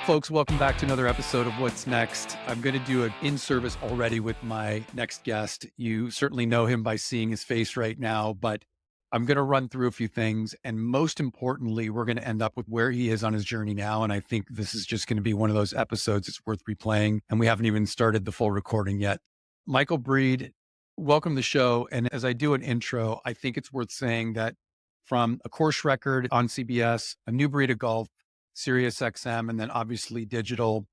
Folks, welcome back to another episode of What's Next. I'm going to do an in-service already with my next guest. You certainly know him by seeing his face right now, but I'm going to run through a few things. And most importantly, we're going to end up with where he is on his journey now. And I think this is just going to be one of those episodes it's worth replaying. And we haven't even started the full recording yet. Michael Breed, welcome to the show. And as I do an intro, I think it's worth saying that from a course record on CBS, a new breed of golf, Sirius XM, and then obviously digital,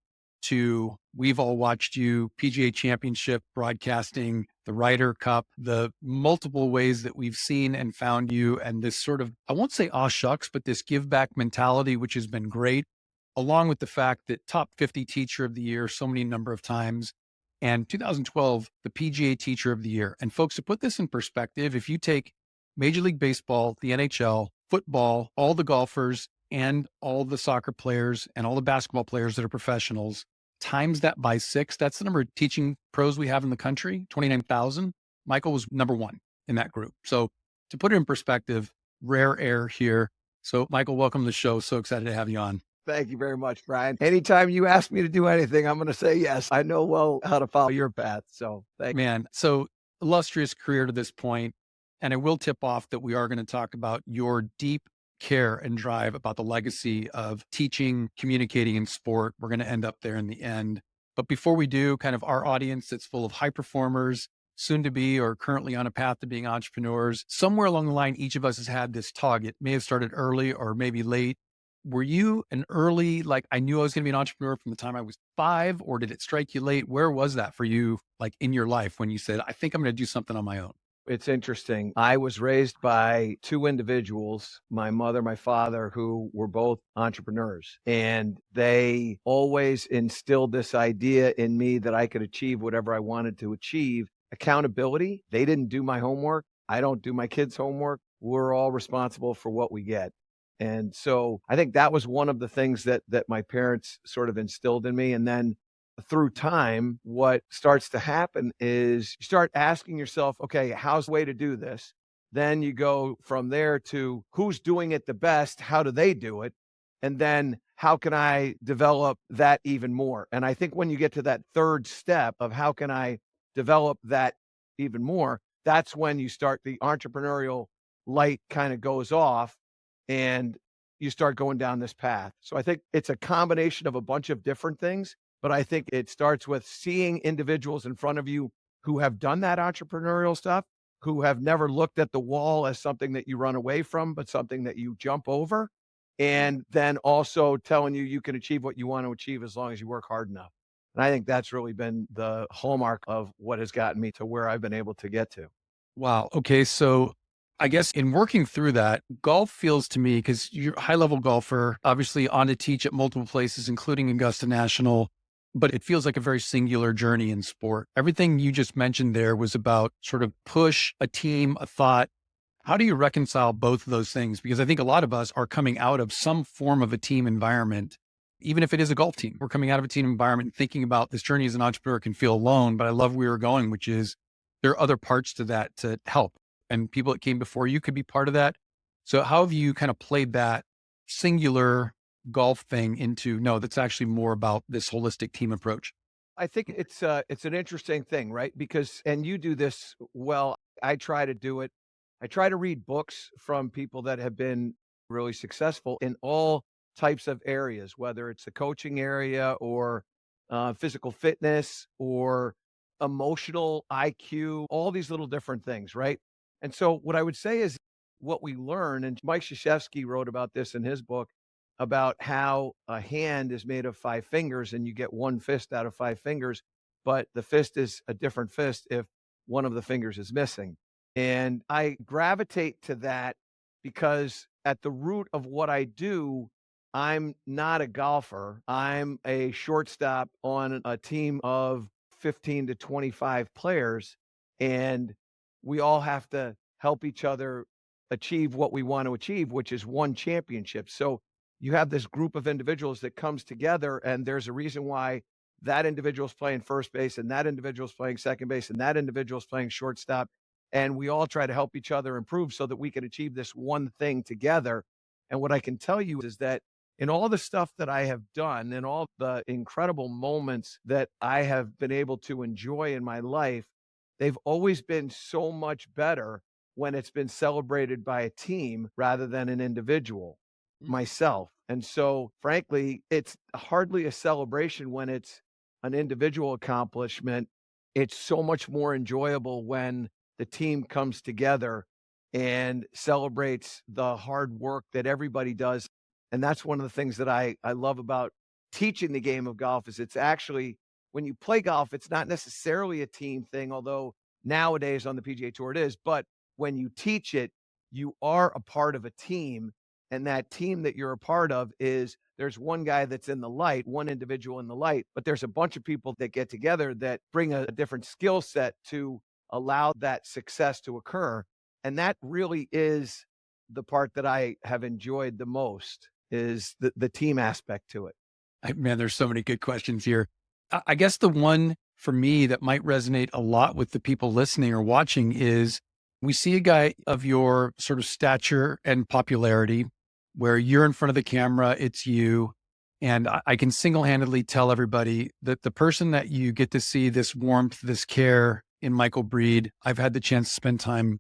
to we've all watched you, PGA Championship, broadcasting, the Ryder Cup, the multiple ways that we've seen and found you, and this sort of, I won't say aw shucks, but this give back mentality, which has been great, along with the fact that top 50 teacher of the year so many number of times, and 2012, the PGA Teacher of the Year. And folks, to put this in perspective, if you take Major League Baseball, the NHL, football, all the golfers, and all the soccer players and all the basketball players that are professionals, times that by 6, that's the number of teaching pros we have in the country, 29,000. Michael was number 1 in that group. So to put it in perspective, rare air here. So Michael, welcome to the show. So excited to have you on. Thank you very much, Brian. Anytime you ask me to do anything, I'm going to say yes. I know well how to follow your path. So thank you. Man, so illustrious career to this point. And I will tip off that we are going to talk about your deep care and drive about the legacy of teaching, communicating in sport. We're going to end up there in the end. But before we do, kind of our audience that's full of high performers, soon to be or currently on a path to being entrepreneurs, somewhere along the line, each of us has had this tug. It may have started early or maybe late. Were you an early, like I knew I was going to be an entrepreneur from the time I was 5, or did it strike you late? Where was that for you, like in your life when you said, I think I'm going to do something on my own? It's interesting. I was raised by 2 individuals, my mother, my father, who were both entrepreneurs. And they always instilled this idea in me that I could achieve whatever I wanted to achieve. Accountability. They didn't do my homework. I don't do my kids' homework. We're all responsible for what we get. And so I think that was one of the things that my parents sort of instilled in me. And then through time, what starts to happen is you start asking yourself, okay, how's the way to do this? Then you go from there to who's doing it the best? How do they do it? And then how can I develop that even more? And I think when you get to that third step of how can I develop that even more, that's when you start the entrepreneurial light kind of goes off and you start going down this path. So I think it's a combination of a bunch of different things. But I think it starts with seeing individuals in front of you who have done that entrepreneurial stuff, who have never looked at the wall as something that you run away from, but something that you jump over. And then also telling you you can achieve what you want to achieve as long as you work hard enough. And I think that's really been the hallmark of what has gotten me to where I've been able to get to. Wow. Okay. So I guess in working through that, golf feels to me, because you're a high level golfer, obviously on to teach at multiple places, including Augusta National, but it feels like a very singular journey in sport. Everything you just mentioned there was about sort of push, a team, a thought. How do you reconcile both of those things? Because I think a lot of us are coming out of some form of a team environment, even if it is a golf team. We're coming out of a team environment thinking about this journey as an entrepreneur can feel alone, but I love where we're going, which is there are other parts to that to help. And people that came before you could be part of that. So how have you kind of played that singular golf thing into, no, that's actually more about this holistic team approach? I think it's an interesting thing, right? Because, and you do this well, I try to do it. I try to read books from people that have been really successful in all types of areas, whether it's the coaching area or physical fitness or emotional IQ, all these little different things, right? And so what I would say is what we learn, and Mike Krzyzewski wrote about this in his book, about how a hand is made of 5 fingers and you get 1 fist out of 5 fingers, but the fist is a different fist if one of the fingers is missing. And I gravitate to that because at the root of what I do, I'm not a golfer. I'm a shortstop on a team of 15 to 25 players, and we all have to help each other achieve what we want to achieve, which is 1 championship. So you have this group of individuals that comes together, and there's a reason why that individual's playing first base and that individual's playing second base and that individual's playing shortstop. And we all try to help each other improve so that we can achieve this one thing together. And what I can tell you is that in all the stuff that I have done and all the incredible moments that I have been able to enjoy in my life, they've always been so much better when it's been celebrated by a team rather than an individual, Mm. myself. And so, frankly, it's hardly a celebration when it's an individual accomplishment. It's so much more enjoyable when the team comes together and celebrates the hard work that everybody does. And that's one of the things that I love about teaching the game of golf is it's actually when you play golf, it's not necessarily a team thing, although nowadays on the PGA Tour it is. But when you teach it, you are a part of a team. And that team that you're a part of is there's one guy that's in the light, one individual in the light, but there's a bunch of people that get together that bring a different skill set to allow that success to occur. And that really is the part that I have enjoyed the most is the team aspect to it. Man, there's so many good questions here. I guess the one for me that might resonate a lot with the people listening or watching is we see a guy of your sort of stature and popularity where you're in front of the camera, it's you. And I can single handedly tell everybody that the person that you get to see this warmth, this care in Michael Breed, I've had the chance to spend time,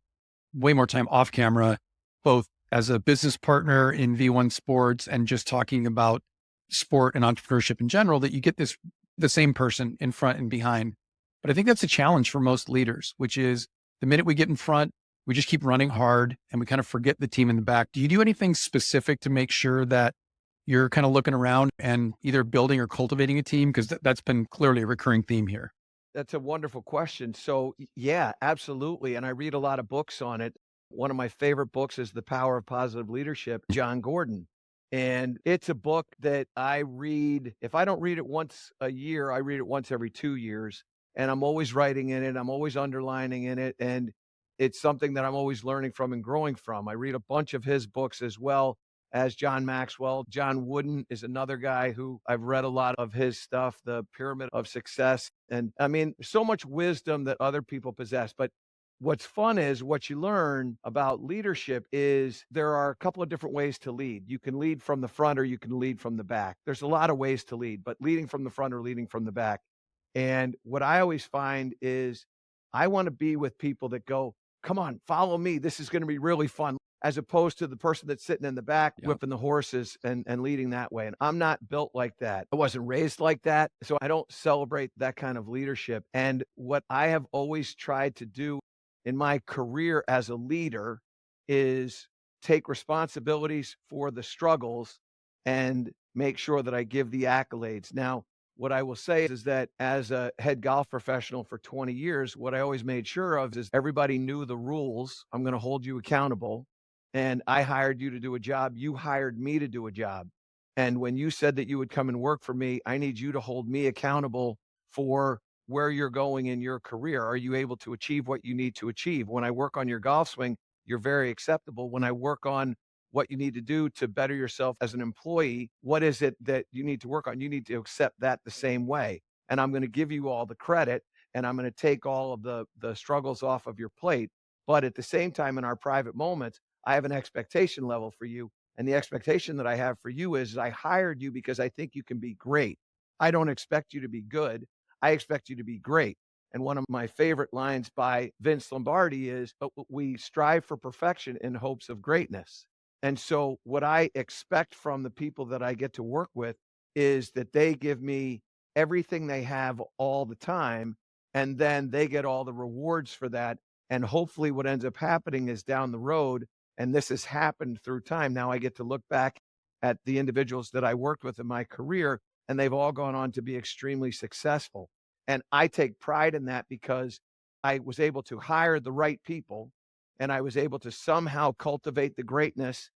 way more time off camera, both as a business partner in V1 Sports and just talking about sport and entrepreneurship in general, that you get the same person in front and behind. But I think that's a challenge for most leaders, which is the minute we get in front, we just keep running hard and we kind of forget the team in the back. Do you do anything specific to make sure that you're kind of looking around and either building or cultivating a team? Because that's been clearly a recurring theme here. That's a wonderful question. So, yeah, absolutely. And I read a lot of books on it. One of my favorite books is The Power of Positive Leadership, John Gordon. And it's a book that I read. If I don't read it once a year, I read it once every 2 years. And I'm always writing in it, I'm always underlining in it. And it's something that I'm always learning from and growing from. I read a bunch of his books as well as John Maxwell. John Wooden is another guy who I've read a lot of his stuff, The Pyramid of Success. And I mean, so much wisdom that other people possess. But what's fun is what you learn about leadership is there are a couple of different ways to lead. You can lead from the front or you can lead from the back. There's a lot of ways to lead, but leading from the front or leading from the back. And what I always find is I want to be with people that go, come on, follow me. This is going to be really fun, as opposed to the person that's sitting in the back Yeah. whipping the horses and leading that way. And I'm not built like that. I wasn't raised like that. So I don't celebrate that kind of leadership. And what I have always tried to do in my career as a leader is take responsibilities for the struggles and make sure that I give the accolades. Now, what I will say is that as a head golf professional for 20 years, what I always made sure of is everybody knew the rules. I'm going to hold you accountable. And I hired you to do a job. You hired me to do a job. And when you said that you would come and work for me, I need you to hold me accountable for where you're going in your career. Are you able to achieve what you need to achieve? When I work on your golf swing, you're very acceptable. When I work on what you need to do to better yourself as an employee, what is it that you need to work on? You need to accept that the same way. And I'm going to give you all the credit and I'm going to take all of the struggles off of your plate. But at the same time, in our private moments, I have an expectation level for you. And the expectation that I have for you is I hired you because I think you can be great. I don't expect you to be good. I expect you to be great. And one of my favorite lines by Vince Lombardi is, we strive for perfection in hopes of greatness. And so, what I expect from the people that I get to work with is that they give me everything they have all the time, and then they get all the rewards for that. And hopefully, what ends up happening is down the road, and this has happened through time. Now I get to look back at the individuals that I worked with in my career, and they've all gone on to be extremely successful. And I take pride in that because I was able to hire the right people and I was able to somehow cultivate the greatness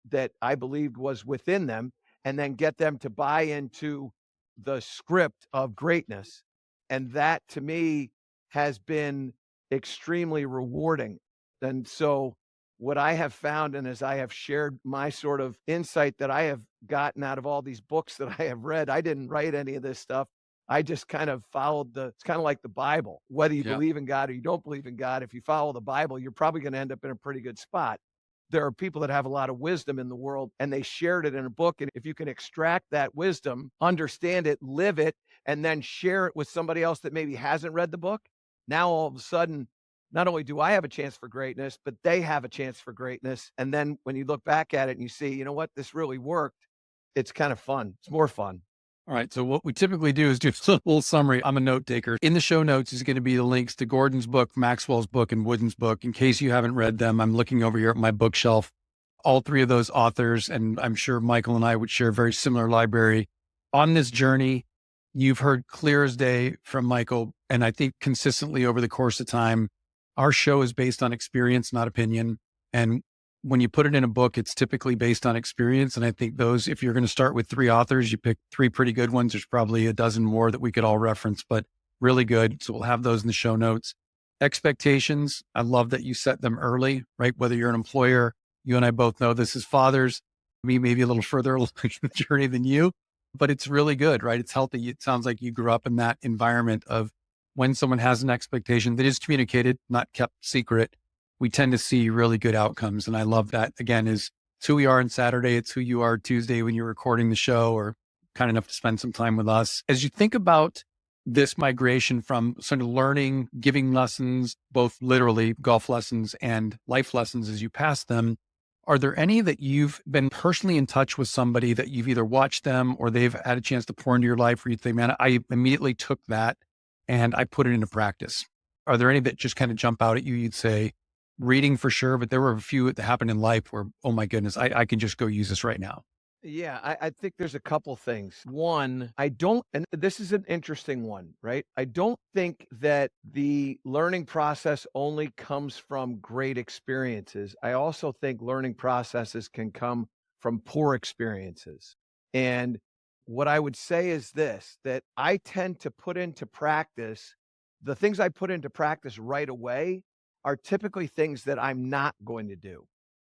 that I believed was within them and then get them to buy into the script of greatness. And that to me has been extremely rewarding. And so, what I have found, and as I have shared my sort of insight that I have gotten out of all these books that I have read, I didn't write any of this stuff. I just kind of followed it's kind of like the Bible. Whether you Yeah. believe in God or you don't believe in God, if you follow the Bible, you're probably going to end up in a pretty good spot. there are people that have a lot of wisdom in the world and they shared it in a book. And if you can extract that wisdom, understand it, live it, and then share it with somebody else that maybe hasn't read the book, now all of a sudden, not only do I have a chance for greatness, but they have a chance for greatness. And then when you look back at it and you see, you know what, this really worked, it's kind of fun. It's more fun. All right. So what we typically do is do a little summary. I'm a note taker. In the show notes is going to be the links to Gordon's book, Maxwell's book, and Wooden's book. In case you haven't read them, I'm looking over here at my bookshelf. All three of those authors, and I'm sure Michael and I would share a very similar library. On this journey, you've heard clear as day from Michael, and I think consistently over the course of time, our show is based on experience, not opinion. And when you put it in a book, it's typically based on experience. And I think those, if you're going to start with three authors, you pick three pretty good ones. There's probably a dozen more that we could all reference, but really good. So we'll have those in the show notes. Expectations. I love that you set them early, right? Whether you're an employer, you and I both know this as fathers, me maybe a little further along in the journey than you, but it's really good, right? It's healthy. It sounds like you grew up in that environment of when someone has an expectation that is communicated, not kept secret, we tend to see really good outcomes. And I love that. Again, is it's who we are on Saturday. It's who you are Tuesday when you're recording the show or kind enough to spend some time with us. As you think about this migration from sort of learning, giving lessons, both literally golf lessons and life lessons as you pass them, are there any that you've been personally in touch with somebody that you've either watched them or they've had a chance to pour into your life where you think, man, I immediately took that and I put it into practice? Are there any that just kind of jump out at you? You'd say, reading for sure, but there were a few that happened in life where, oh my goodness, I can just go use this right now. Yeah, I think there's a couple things. One, I don't, and this is an interesting one, right? I don't think that the learning process only comes from great experiences. I also think learning processes can come from poor experiences. And what I would say is this, that I tend to put into practice the things I put into practice right away are typically things that I'm not going to do.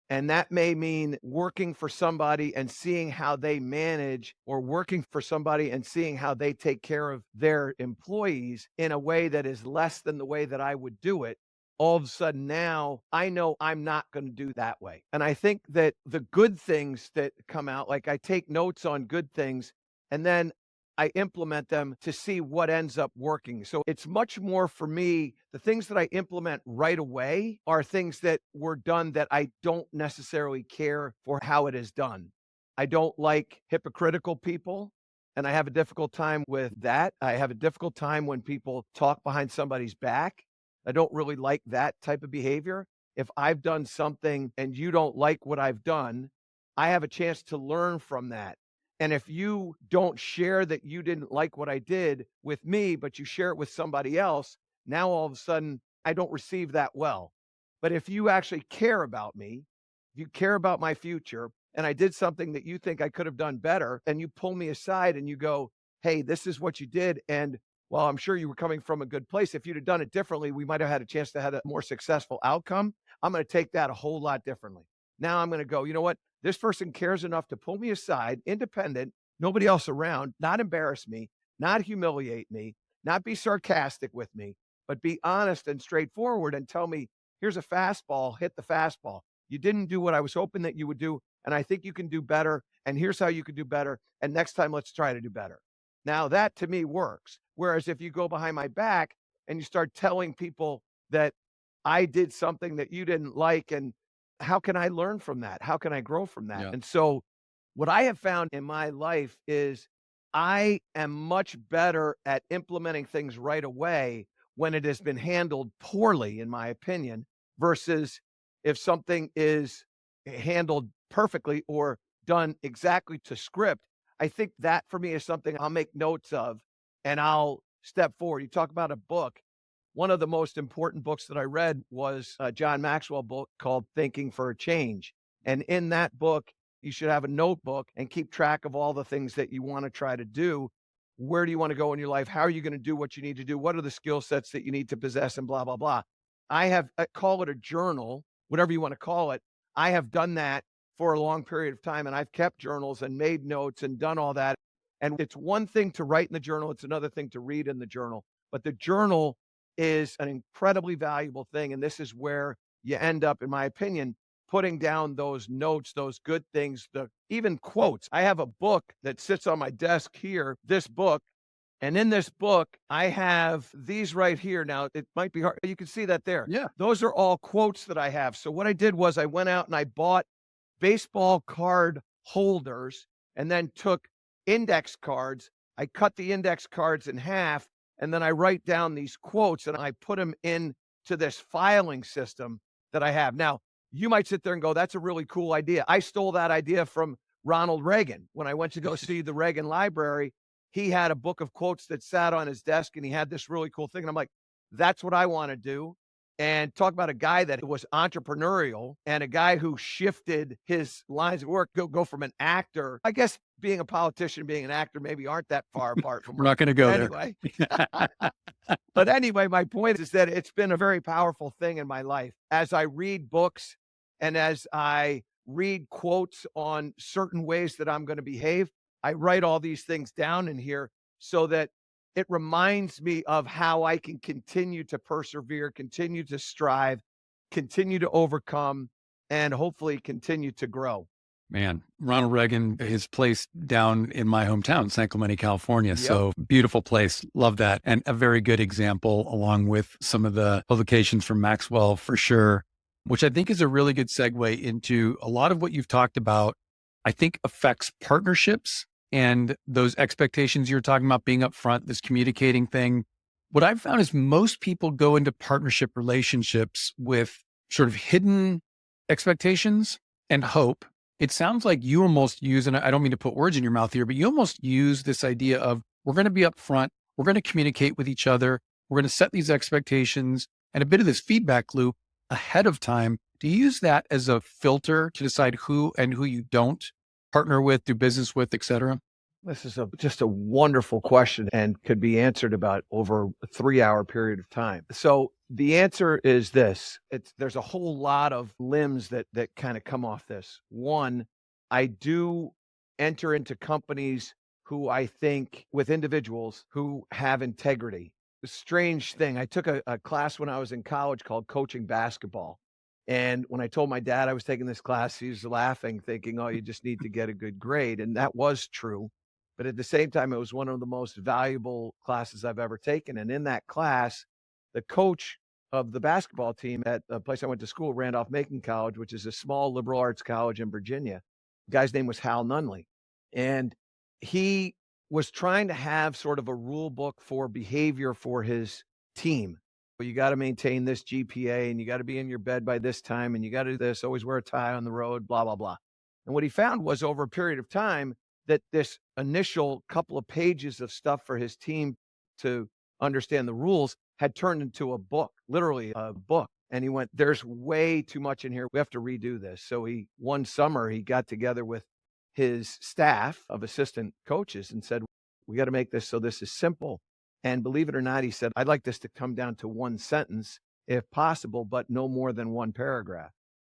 And that may mean working for somebody and seeing how they manage, or working for somebody and seeing how they take care of their employees in a way that is less than the way that I would do it. All of a sudden now I know I'm not going to do that way. And I think that the good things that come out, like I take notes on good things and then I implement them to see what ends up working. So it's much more for me, the things that I implement right away are things that were done that I don't necessarily care for how it is done. I don't like hypocritical people, and I have a difficult time with that. I have a difficult time when people talk behind somebody's back. I don't really like that type of behavior. If I've done something and you don't like what I've done, I have a chance to learn from that. And if you don't share that you didn't like what I did with me, but you share it with somebody else, now all of a sudden I don't receive that well. But if you actually care about me, if you care about my future, and I did something that you think I could have done better, and you pull me aside and you go, hey, this is what you did. And well, I'm sure you were coming from a good place. If you'd have done it differently, we might have had a chance to have a more successful outcome. I'm going to take that a whole lot differently. Now I'm going to go, you know what? This person cares enough to pull me aside, independent, nobody else around, not embarrass me, not humiliate me, not be sarcastic with me, but be honest and straightforward and tell me, here's a fastball, hit the fastball. You didn't do what I was hoping that you would do, and I think you can do better, and here's how you could do better, and next time let's try to do better. Now that to me works. Whereas if you go behind my back and you start telling people that I did something that you didn't like, and how can I learn from that? How can I grow from that? Yeah. And so what I have found in my life is I am much better at implementing things right away when it has been handled poorly, in my opinion, versus if something is handled perfectly or done exactly to script. I think that for me is something I'll make notes of and I'll step forward. You talk about a book. One of the most important books that I read was a John Maxwell book called Thinking for a Change. And in that book, you should have a notebook and keep track of all the things that you want to try to do. Where do you want to go in your life? How are you going to do what you need to do? What are the skill sets that you need to possess and blah, blah, blah. I call it a journal, whatever you want to call it. I have done that for a long period of time, and I've kept journals and made notes and done all that. And it's one thing to write in the journal. It's another thing to read in the journal. But the journal is an incredibly valuable thing. And this is where you end up, in my opinion, putting down those notes, those good things, the even quotes. I have a book that sits on my desk here, this book, and in this book, I have these right here. Now, it might be hard. You can see that there. Yeah. Those are all quotes that I have. So what I did was I went out and I bought baseball card holders and then took index cards. I cut the index cards in half and then I write down these quotes and I put them into this filing system that I have. Now, you might sit there and go, that's a really cool idea. I stole that idea from Ronald Reagan. When I went to go see the Reagan Library, he had a book of quotes that sat on his desk and he had this really cool thing. And I'm like, that's what I want to do. And talk about a guy that was entrepreneurial and a guy who shifted his lines of work, go from an actor. I guess being a politician, being an actor, maybe aren't that far apart from We're not going to go anyway. there. But anyway, my point is that it's been a very powerful thing in my life. As I read books and as I read quotes on certain ways that I'm going to behave, I write all these things down in here so that it reminds me of how I can continue to persevere, continue to strive, continue to overcome, and hopefully continue to grow. Man, Ronald Reagan is placed down in my hometown, San Clemente, California. Yep. So beautiful place. Love that. And a very good example, along with some of the publications from Maxwell for sure, which I think is a really good segue into a lot of what you've talked about, I think affects partnerships and those expectations you're talking about being upfront, this communicating thing. What I've found is most people go into partnership relationships with sort of hidden expectations and hope. It sounds like you almost use, and I don't mean to put words in your mouth here, but you almost use this idea of we're going to be upfront, we're going to communicate with each other, we're going to set these expectations and a bit of this feedback loop ahead of time. Do you use that as a filter to decide who and who you don't partner with, do business with, et cetera? This is just a wonderful question and could be answered about over a 3-hour period of time. So the answer is this. There's a whole lot of limbs that kind of come off this. One, I do enter into companies who I think with individuals who have integrity. A strange thing. I took a class when I was in college called coaching basketball. And when I told my dad I was taking this class, he was laughing, thinking, oh, you just need to get a good grade. And that was true. But at the same time, it was one of the most valuable classes I've ever taken. And in that class, the coach of the basketball team at the place I went to school, Randolph-Macon College, which is a small liberal arts college in Virginia, the guy's name was Hal Nunley. And he was trying to have sort of a rule book for behavior for his team. You got to maintain this GPA and you got to be in your bed by this time and you got to do this, always wear a tie on the road, blah, blah, blah. And what he found was over a period of time that this initial couple of pages of stuff for his team to understand the rules had turned into a book, literally a book. And he went, there's way too much in here. We have to redo this. So one summer, he got together with his staff of assistant coaches and said, we got to make this so this is simple. And believe it or not, he said, I'd like this to come down to one sentence if possible, but no more than one paragraph.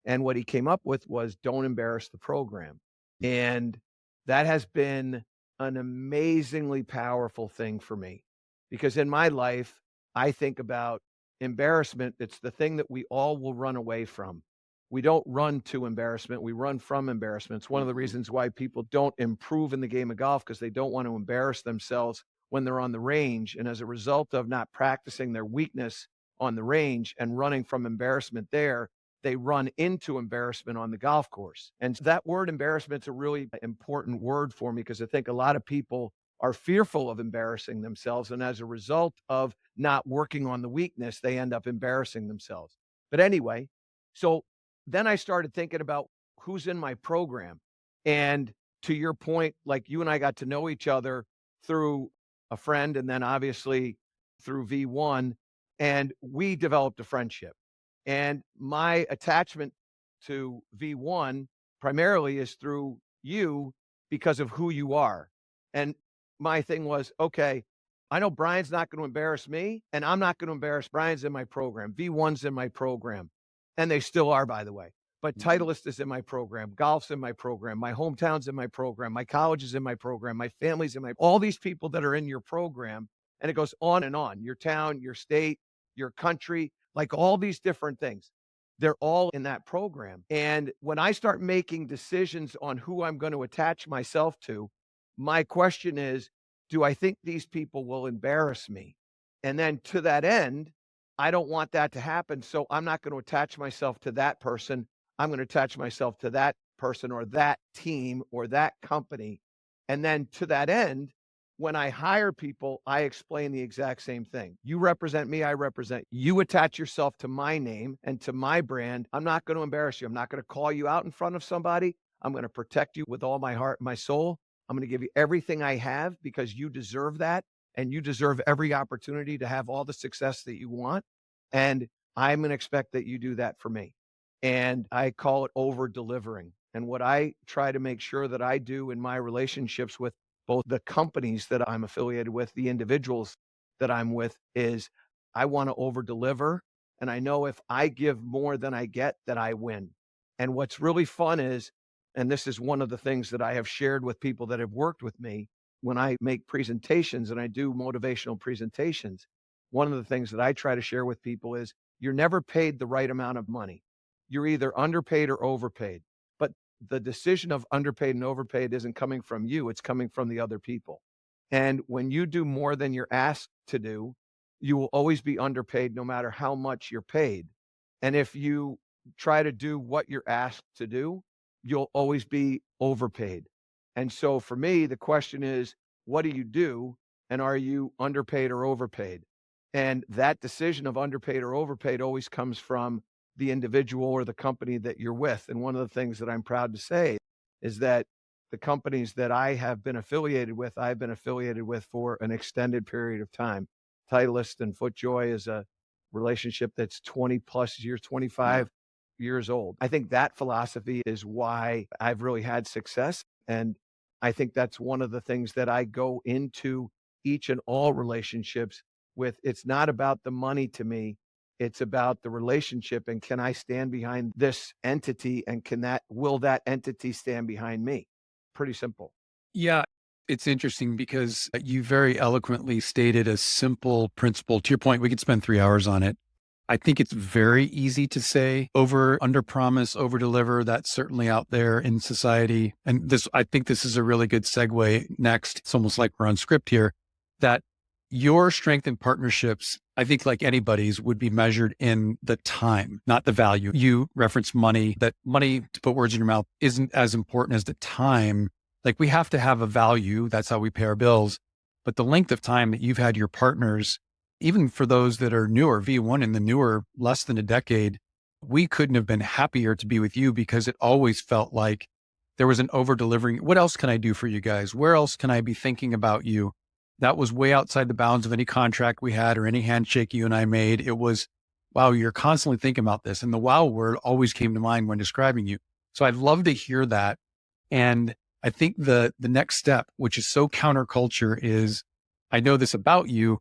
And what he came up with was don't embarrass the program. And that has been an amazingly powerful thing for me because in my life, I think about embarrassment. It's the thing that we all will run away from. We don't run to embarrassment. We run from embarrassment. It's one of the reasons why people don't improve in the game of golf because they don't want to embarrass themselves when they're on the range. And as a result of not practicing their weakness on the range and running from embarrassment there, they run into embarrassment on the golf course. And that word embarrassment is a really important word for me because I think a lot of people are fearful of embarrassing themselves. And as a result of not working on the weakness, they end up embarrassing themselves. But anyway, so then I started thinking about who's in my program. And to your point, like you and I got to know each other through a friend and then obviously through V1, and we developed a friendship. And my attachment to V1 primarily is through you because of who you are. And my thing was, okay, I know Brian's not going to embarrass me and I'm not going to embarrass Brian's in my program. V1's in my program. And they still are, by the way. But Titleist is in my program. Golf's in my program. My hometown's in my program. My college is in my program. My family's in all these people that are in your program. And it goes on and on. Your town, your state, your country, like all these different things. They're all in that program. And when I start making decisions on who I'm going to attach myself to, my question is, do I think these people will embarrass me? And then to that end, I don't want that to happen. So I'm not going to attach myself to that person. I'm going to attach myself to that person or that team or that company. And then to that end, when I hire people, I explain the exact same thing. You represent me, I represent you. You attach yourself to my name and to my brand. I'm not going to embarrass you. I'm not going to call you out in front of somebody. I'm going to protect you with all my heart, my soul. I'm going to give you everything I have because you deserve that. And you deserve every opportunity to have all the success that you want. And I'm going to expect that you do that for me. And I call it over delivering. And what I try to make sure that I do in my relationships with both the companies that I'm affiliated with, the individuals that I'm with, is I want to over deliver. And I know if I give more than I get, that I win. And what's really fun is, and this is one of the things that I have shared with people that have worked with me when I make presentations and I do motivational presentations. One of the things that I try to share with people is you're never paid the right amount of money. You're either underpaid or overpaid. But the decision of underpaid and overpaid isn't coming from you, it's coming from the other people. And when you do more than you're asked to do, you will always be underpaid no matter how much you're paid. And if you try to do what you're asked to do, you'll always be overpaid. And so for me, the question is, what do you do? And are you underpaid or overpaid? And that decision of underpaid or overpaid always comes from the individual or the company that you're with. And one of the things that I'm proud to say is that the companies that I have been affiliated with, I've been affiliated with for an extended period of time. Titleist and FootJoy is a relationship that's 20 plus years, Yeah. 25 years old. I think that philosophy is why I've really had success. And I think that's one of the things that I go into each and all relationships with. It's not about the money to me. It's about the relationship and can I stand behind this entity and will that entity stand behind me? Pretty simple. Yeah. It's interesting because you very eloquently stated a simple principle. To your point, we could spend 3 hours on it. I think it's very easy to say over, under promise, over deliver. That's certainly out there in society. And I think this is a really good segue next. It's almost like we're on script here that your strength in partnerships, I think like anybody's would be measured in the time, not the value. You reference money, that money, to put words in your mouth, isn't as important as the time. Like we have to have a value. That's how we pay our bills. But the length of time that you've had your partners, even for those that are newer, V1 in the newer, less than a decade, we couldn't have been happier to be with you because it always felt like there was an over delivering. What else can I do for you guys? Where else can I be thinking about you? That was way outside the bounds of any contract we had or any handshake you and I made. It was, wow, you're constantly thinking about this. And the wow word always came to mind when describing you. So I'd love to hear that. And I think the next step, which is so counterculture, is I know this about you.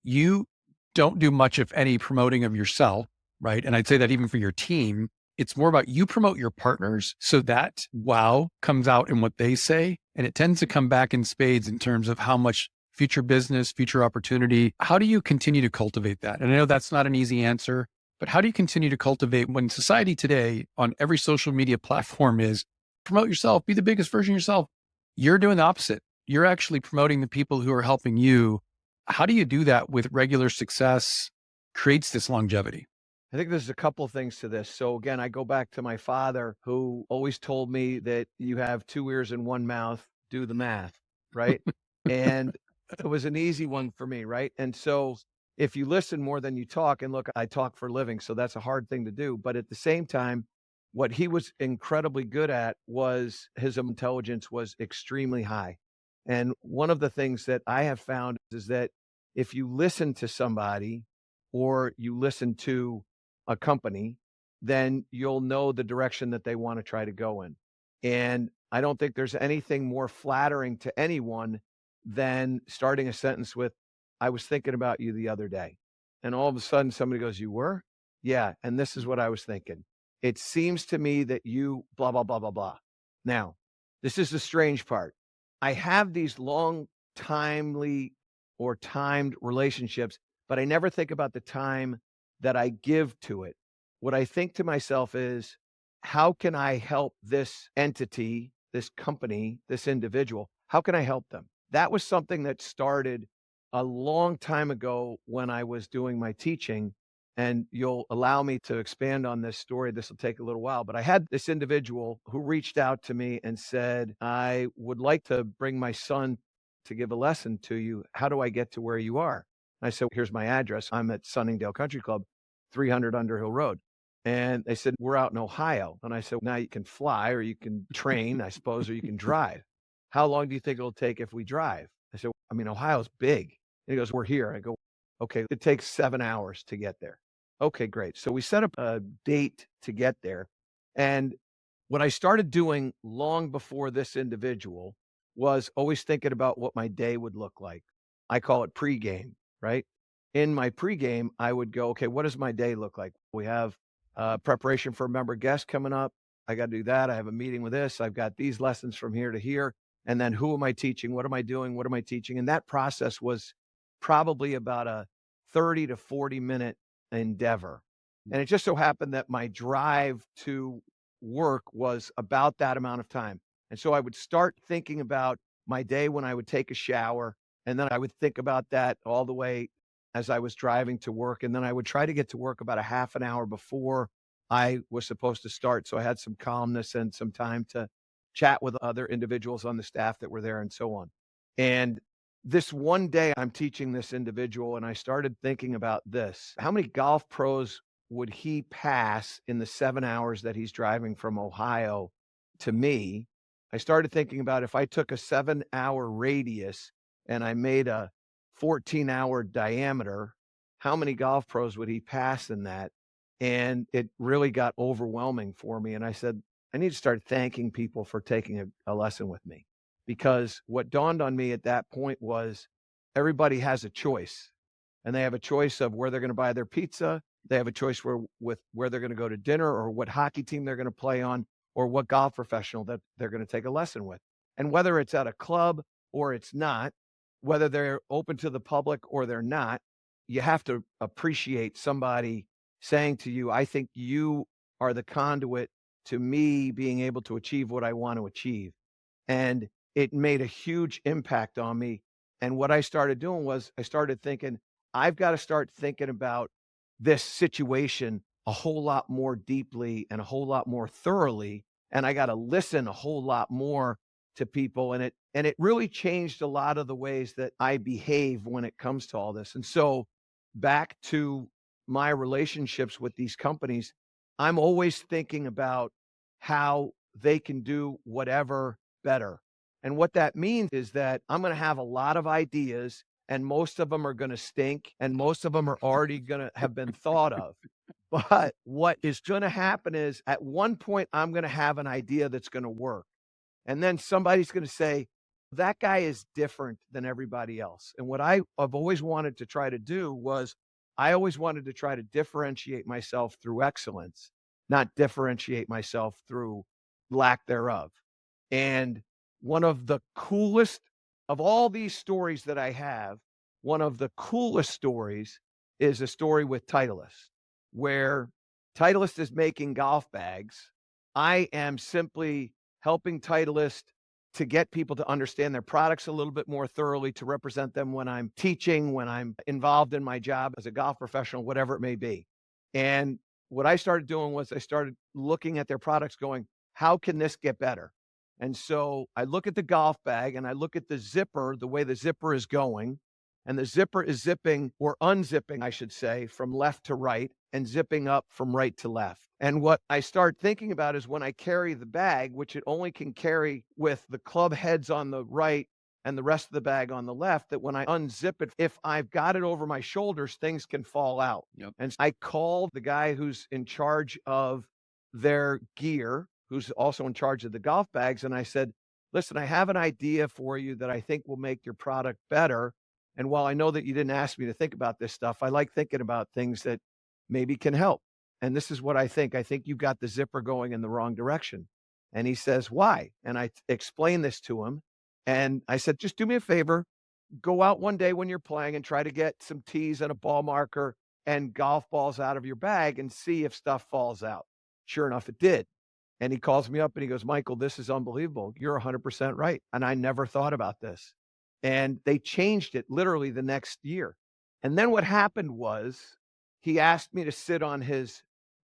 You don't do much, if any, promoting of yourself, right? And I'd say that even for your team, it's more about you promote your partners so that wow comes out in what they say. And it tends to come back in spades in terms of how much future business, future opportunity. How do you continue to cultivate that? And I know that's not an easy answer, but how do you continue to cultivate when society today on every social media platform is promote yourself, be the biggest version of yourself? You're doing the opposite. You're actually promoting the people who are helping you. How do you do that with regular success, creates this longevity? I think there's a couple things to this. So again, I go back to my father who always told me that you have two ears and one mouth, do the math, right? And it was an easy one for me, right? And so if you listen more than you talk, and look, I talk for a living, so that's a hard thing to do. But at the same time, what he was incredibly good at was his intelligence was extremely high. And one of the things that I have found is that if you listen to somebody or you listen to a company, then you'll know the direction that they want to try to go in. And I don't think there's anything more flattering to anyone than starting a sentence with, I was thinking about you the other day. And all of a sudden somebody goes, you were? Yeah. And this is what I was thinking. It seems to me that you blah, blah, blah, blah, blah. Now, this is the strange part. I have these long, timely or timed relationships, but I never think about the time that I give to it what I think to myself is, how can I help this entity, this company, this individual? How can I help them? That was something that started a long time ago when I was doing my teaching. And you'll allow me to expand on this story. This will take a little while, but I had this individual who reached out to me and said, I would like to bring my son to give a lesson to you. How do I get to where you are? I said, here's my address. I'm at Sunningdale Country Club, 300 Underhill Road. And they said, we're out in Ohio. And I said, now you can fly or you can train, I suppose, or you can drive. How long do you think it'll take if we drive? I said, I mean, Ohio's big. And he goes, we're here. I go, okay, it takes 7 hours to get there. Okay, great. So we set up a date to get there. And what I started doing long before this individual was always thinking about what my day would look like. I call it pregame, right? In my pregame, I would go, okay, what does my day look like? We have preparation for a member guest coming up. I got to do that. I have a meeting with this. I've got these lessons from here to here. And then who am I teaching? What am I doing? What am I teaching? And that process was probably about a 30 to 40-minute endeavor. And it just so happened that my drive to work was about that amount of time. And so I would start thinking about my day when I would take a shower. And then I would think about that all the way as I was driving to work. And then I would try to get to work about a half an hour before I was supposed to start. So I had some calmness and some time to chat with other individuals on the staff that were there and so on. And this one day I'm teaching this individual and I started thinking about this. How many golf pros would he pass in the 7 hours that he's driving from Ohio to me? I started thinking about if I took a 7 hour radius and I made a 14-hour diameter, how many golf pros would he pass in that? And it really got overwhelming for me. And I said, I need to start thanking people for taking a lesson with me. Because what dawned on me at that point was everybody has a choice. And they have a choice of where they're going to buy their pizza. They have a choice with where they're going to go to dinner or what hockey team they're going to play on or what golf professional that they're going to take a lesson with. And whether it's at a club or it's not, whether they're open to the public or they're not, you have to appreciate somebody saying to you, I think you are the conduit to me being able to achieve what I want to achieve. And it made a huge impact on me. And what I started doing was I started thinking, I've got to start thinking about this situation a whole lot more deeply and a whole lot more thoroughly. And I got to listen a whole lot more to people. And it really changed a lot of the ways that I behave when it comes to all this. And so back to my relationships with these companies, I'm always thinking about how they can do whatever better. And what that means is that I'm going to have a lot of ideas and most of them are going to stink and most of them are already going to have been thought of. But what is going to happen is at one point, I'm going to have an idea that's going to work. And then somebody's going to say, that guy is different than everybody else. And what I've always wanted to try to do was I always wanted to try to differentiate myself through excellence, not differentiate myself through lack thereof. And one of the coolest of all these stories that I have, one of the coolest stories is a story with Titleist, where Titleist is making golf bags. I am simply helping Titleist to get people to understand their products a little bit more thoroughly, to represent them when I'm teaching, when I'm involved in my job as a golf professional, whatever it may be. And what I started doing was I started looking at their products going, how can this get better? And so I look at the golf bag and I look at the zipper, the way the zipper is going, and the zipper is zipping or unzipping, I should say, from left to right and zipping up from right to left. And what I start thinking about is when I carry the bag, which it only can carry with the club heads on the right and the rest of the bag on the left, that when I unzip it, if I've got it over my shoulders, things can fall out. Yep. And I called the guy who's in charge of their gear, who's also in charge of the golf bags. And I said, listen, I have an idea for you that I think will make your product better. And while I know that you didn't ask me to think about this stuff, I like thinking about things that maybe can help. And this is what I think. I think you've got the zipper going in the wrong direction. And he says, why? And I explained this to him. And I said, just do me a favor. Go out one day when you're playing and try to get some tees and a ball marker and golf balls out of your bag and see if stuff falls out. Sure enough, it did. And he calls me up and he goes, Michael, this is unbelievable. You're 100% right. And I never thought about this. And they changed it literally the next year. And then what happened was he asked me to sit on his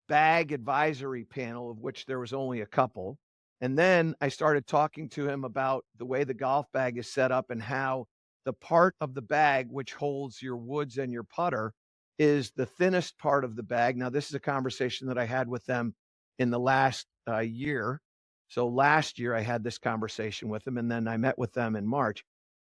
bag advisory panel, of which there was only a couple. And then I started talking to him about the way the golf bag is set up and how the part of the bag which holds your woods and your putter is the thinnest part of the bag. Now, this is a conversation that I had with them in the last year. So last year I had this conversation with them, and then I met with them in March.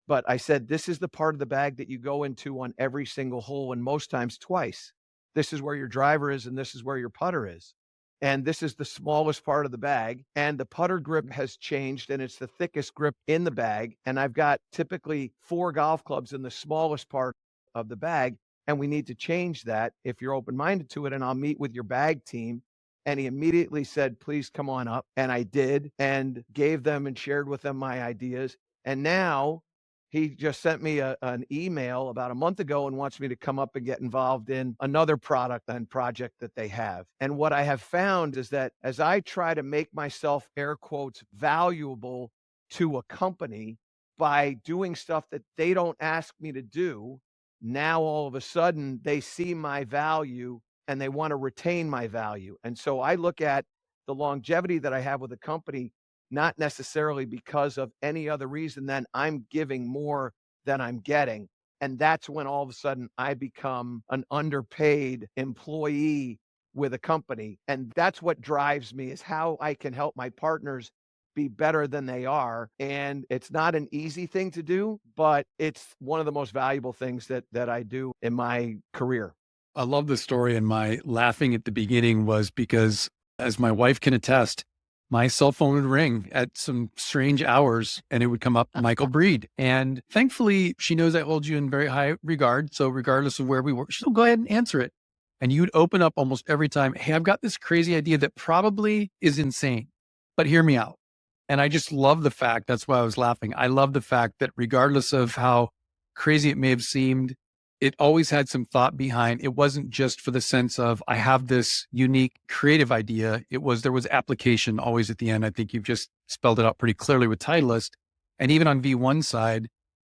But I said, this is the part of the bag that you go into on every single hole, and most times twice. This is where your driver is, and this is where your putter is. And this is the smallest part of the bag. And the putter grip has changed, and it's the thickest grip in the bag. And I've got typically 4 golf clubs in the smallest part of the bag. And we need to change that if you're open minded to it. And I'll meet with your bag team. And he immediately said, please come on up. And I did, and gave them and shared with them my ideas. And now he just sent me an email about a month ago and wants me to come up and get involved in another product and project that they have. And what I have found is that as I try to make myself, air quotes, valuable to a company by doing stuff that they don't ask me to do, now all of a sudden they see my value and they want to retain my value. And so I look at the longevity that I have with a company not necessarily because of any other reason than I'm giving more than I'm getting. And that's when all of a sudden I become an underpaid employee with a company. And that's what drives me, is how I can help my partners be better than they are. And it's not an easy thing to do, but it's one of the most valuable things that I do in my career. I love the story. And my laughing at the beginning was because, as my wife can attest, my cell phone would ring at some strange hours and it would come up, Michael Breed. And thankfully, she knows I hold you in very high regard. So, regardless of where we were, she'll go ahead and answer it. And you'd open up almost every time, hey, I've got this crazy idea that probably is insane, but hear me out. And I just love the fact, that's why I was laughing. I love the fact that regardless of how crazy it may have seemed, it always had some thought behind. It wasn't just for the sense of, I have this unique creative idea. There was application always at the end. I think you've just spelled it out pretty clearly with Titleist. And even on V1 side,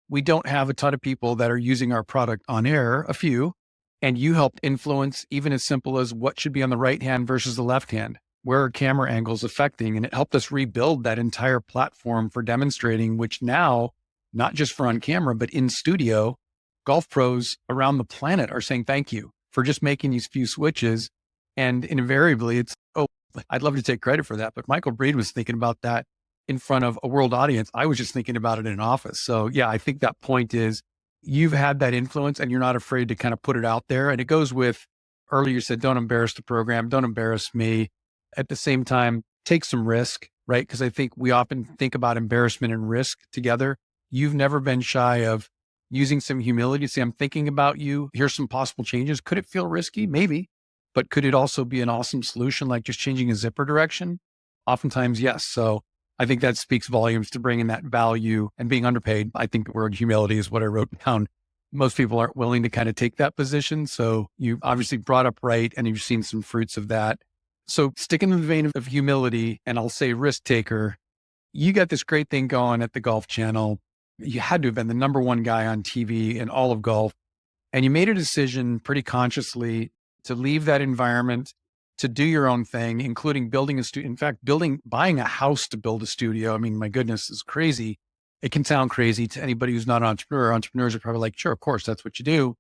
we don't have a ton of people that are using our product on air, a few. And you helped influence even as simple as what should be on the right hand versus the left hand. Where are camera angles affecting? And it helped us rebuild that entire platform for demonstrating, which now, not just for on camera, but in studio, golf pros around the planet are saying thank you for just making these few switches. And invariably it's, oh, I'd love to take credit for that. But Michael Breed was thinking about that in front of a world audience. I was just thinking about it in an office. So yeah, I think that point is you've had that influence and you're not afraid to kind of put it out there. And it goes with, earlier you said, don't embarrass the program, don't embarrass me. At the same time, take some risk, right? Because I think we often think about embarrassment and risk together. You've never been shy of using some humility to say, I'm thinking about you. Here's some possible changes. Could it feel risky? Maybe. But could it also be an awesome solution, like just changing a zipper direction? Oftentimes, yes. So I think that speaks volumes to bringing that value and being underpaid. I think the word humility is what I wrote down. Most people aren't willing to kind of take that position. So you obviously brought up right, and you've seen some fruits of that. So sticking in the vein of humility, and I'll say risk taker, you got this great thing going at the Golf Channel. You had to have been the number one guy on TV in all of golf. And you made a decision pretty consciously to leave that environment, to do your own thing, including building a studio. In fact, buying a house to build a studio. I mean, my goodness, is crazy. It can sound crazy to anybody who's not an entrepreneur. Entrepreneurs are probably like, sure, of course, that's what you do.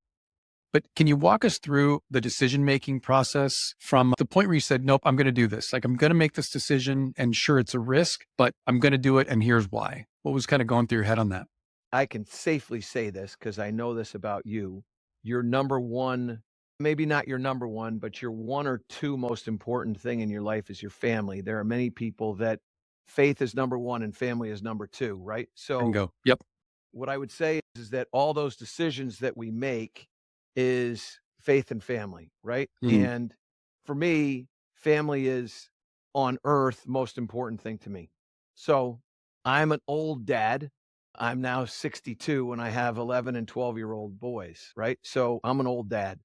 But can you walk us through the decision-making process from the point where you said, nope, I'm going to do this. Like, I'm going to make this decision, and sure, it's a risk, but I'm going to do it. And here's why. What was kind of going through your head on that? I can safely say this because I know this about you. Your number one, maybe not your number one, but your one or two most important thing in your life is your family. There are many people that faith is number one and family is number two, right? And So go, yep. what I would say is that all those decisions that we make is faith and family, right? Mm, And for me, family is on earth most important thing to me. So I'm an old dad. I'm now 62 and I have 11 and 12-year-old boys, right? So I'm an old dad.